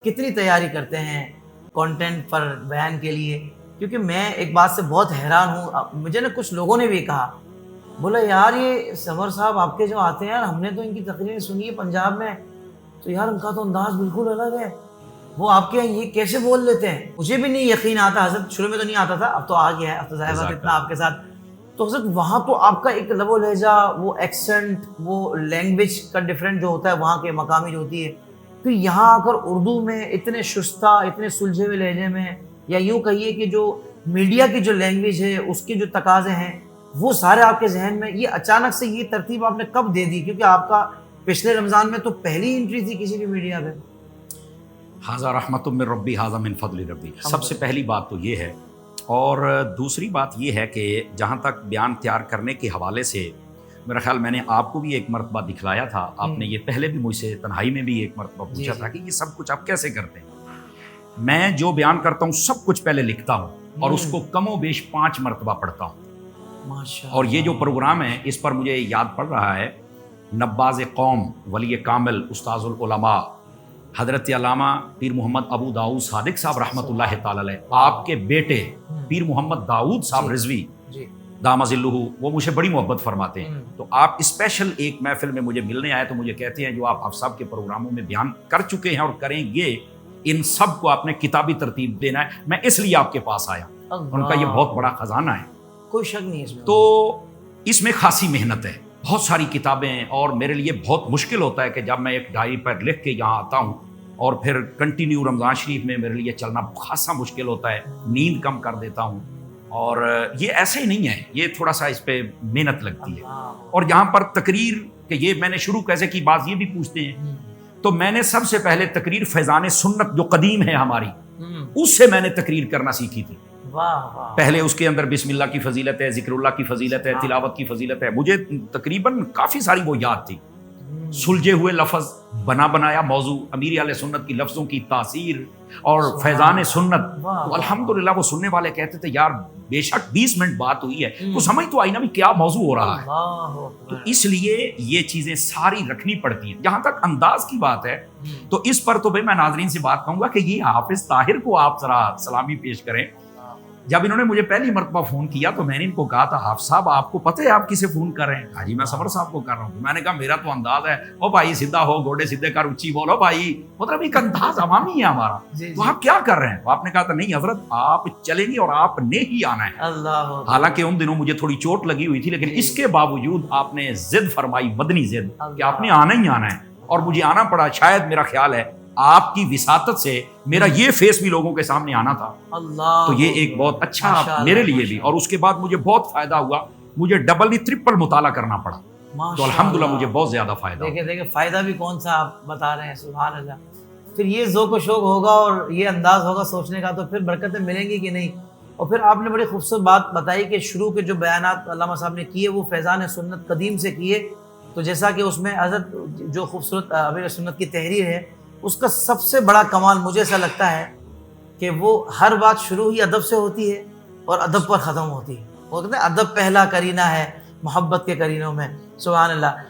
کتنی تیاری کرتے ہیں کنٹینٹ پر بیان کے لیے؟ کیونکہ میں ایک بات سے بہت حیران ہوں، مجھے نا کچھ لوگوں نے بھی کہا، بولا یار یہ سمر صاحب آپ کے جو آتے ہیں یار، ہم نے تو ان کی تقریر سنی ہے پنجاب میں، تو یار ان کا تو انداز بالکل الگ ہے، وہ آپ کے یہ کیسے بول لیتے ہیں؟ مجھے بھی نہیں یقین آتا حضرت، شروع میں تو نہیں آتا تھا، اب تو آ گیا ہے، اب تو ظاہر بات اتنا آپ کے ساتھ، تو حضرت وہاں تو آپ کا ایک لب و لہجہ، وہ ایکسنٹ، وہ لینگویج کا ڈفرینٹ جو ہوتا ہے وہاں کے مقامی جو ہوتی ہے، پھر یہاں آ کر اردو میں اتنے شستہ، اتنے سلجھے ہوئے لہجے میں، یا یوں کہیے کہ جو میڈیا کی جو لینگویج ہے اس کے جو تقاضے ہیں وہ سارے آپ کے ذہن میں، یہ اچانک سے یہ ترتیب آپ نے کب دے دی؟ کیونکہ آپ کا پچھلے رمضان میں تو پہلی انٹری تھی کسی بھی میڈیا پہ۔ ھذا رحمت من ربی ھذا من فضل ربی، سب سے پہلی بات تو یہ ہے، اور دوسری بات یہ ہے کہ جہاں تک بیان تیار کرنے کے حوالے سے میرا خیال میں نے آپ کو بھی ایک مرتبہ دکھلایا تھا، آپ نے یہ پہلے بھی مجھ سے تنہائی میں بھی ایک مرتبہ پوچھا تھا کہ یہ سب کچھ آپ کیسے کرتے ہیں۔ میں جو بیان کرتا ہوں سب کچھ پہلے لکھتا ہوں اور اس کو کم و بیش 5 مرتبہ پڑھتا ہوں، اور یہ جو پروگرام ہے اس پر مجھے یاد پڑ رہا ہے، نباز قوم، ولی کامل، استاذ العلماء حضرت علامہ پیر محمد ابو داؤد صادق صاحب رحمۃ اللہ تعالی علیہ، آپ کے بیٹے پیر محمد داؤد صاحب رضوی دامہ ظلہ، وہ مجھے بڑی محبت فرماتے ہیں، تو آپ اسپیشل ایک محفل میں مجھے ملنے آئے تو مجھے کہتے ہیں جو آپ حافظ صاحب کے پروگراموں میں بیان کر چکے ہیں اور کریں گے، ان سب کو آپ نے کتابی ترتیب دینا ہے، میں اس لیے آپ کے پاس آیا، ان کا یہ بہت بڑا خزانہ ہے، کوئی شک نہیں اس میں، تو اس میں خاصی محنت ہے، بہت ساری کتابیں، اور میرے لیے بہت مشکل ہوتا ہے کہ جب میں ایک ڈائری پر لکھ کے یہاں آتا ہوں اور پھر کنٹینیو رمضان شریف میں میرے لیے چلنا خاصا مشکل ہوتا ہے، نیند کم کر دیتا ہوں، اور یہ ایسے ہی نہیں ہے، یہ تھوڑا سا اس پہ محنت لگتی ہے، اور یہاں پر تقریر کہ یہ میں نے شروع کیسے کی، بات یہ بھی پوچھتے ہیں، تو میں نے سب سے پہلے تقریر فیضان سنت جو قدیم ہے ہماری، اس سے میں نے تقریر کرنا سیکھی تھی، پہلے اس کے اندر بسم اللہ کی فضیلت ہے، ذکر اللہ کی فضیلت ہے، تلاوت کی فضیلت ہے، مجھے تقریباً کافی ساری وہ یاد تھی، سلجھے ہوئے لفظ، بنا بنایا موضوع، امیر اہل سنت کی لفظوں کی تاثیر اور فیضان سنت، تو الحمدللہ وہ سننے والے کہتے تھے یار بے شک 20 منٹ بات ہوئی ہے تو سمجھ تو آئی نا بھی کیا موضوع ہو رہا ہے، تو اس لیے یہ چیزیں ساری رکھنی پڑتی ہیں۔ جہاں تک انداز کی بات ہے تو اس پر تو بھائی میں ناظرین سے بات کہوں گا کہ یہ حافظ طاہر کو آپ ذرا سلامی پیش کریں۔ جب انہوں نے مجھے پہلی مرتبہ فون کیا تو میں نے ان کو کہا تھا حافظ صاحب آپ کو پتہ ہے آپ کسے فون کر رہے ہیں؟ کہا جی میں سمر صاحب کو کر رہا ہوں۔ میں نے کہا میرا تو انداز ہے، او بھائی سیدھا ہو، گوڑے سیدھے کر، اونچی بولو بھائی، مطلب ایک انداز عوامی ہے ہمارا، تو آپ کیا کر رہے ہیں؟ آپ نے کہا تھا نہیں حضرت آپ چلیں گے اور آپ نے ہی آنا ہے، حالانکہ ان دنوں مجھے تھوڑی چوٹ لگی ہوئی تھی، لیکن اس کے باوجود آپ نے ضد فرمائی، مدنی ضد، کہ آپ نے آنا ہی آنا ہے، اور مجھے آنا پڑا۔ شاید میرا خیال ہے آپ کی وساطت سے میرا یہ فیس بھی لوگوں کے سامنے آنا تھا، تو یہ ایک بہت اچھا میرے لیے بھی، اور اس کے بعد مجھے بہت فائدہ ہوا، مجھے ڈبل ٹرپل مطالعہ کرنا پڑا، تو الحمدللہ مجھے بہت زیادہ فائدہ ہوا۔ دیکھیں فائدہ بھی کون سا آپ بتا رہے ہیں، سبحان اللہ۔ پھر یہ ذوق و شوق ہوگا اور یہ انداز ہوگا سوچنے کا تو پھر برکتیں ملیں گی کہ نہیں۔ اور پھر آپ نے بڑی خوبصورت بات بتائی کہ شروع کے جو بیانات علامہ صاحب نے کیے وہ فیضان سنت قدیم سے کیے، تو جیسا کہ اس میں حضرت جو خوبصورت امیر سنت کی تحریر ہے، اس کا سب سے بڑا کمال مجھے ایسا لگتا ہے کہ وہ ہر بات شروع ہی ادب سے ہوتی ہے اور ادب پر ختم ہوتی ہے، وہ کہتے ہیں ادب پہلا کرینہ ہے محبت کے کرینوں میں، سبحان اللہ۔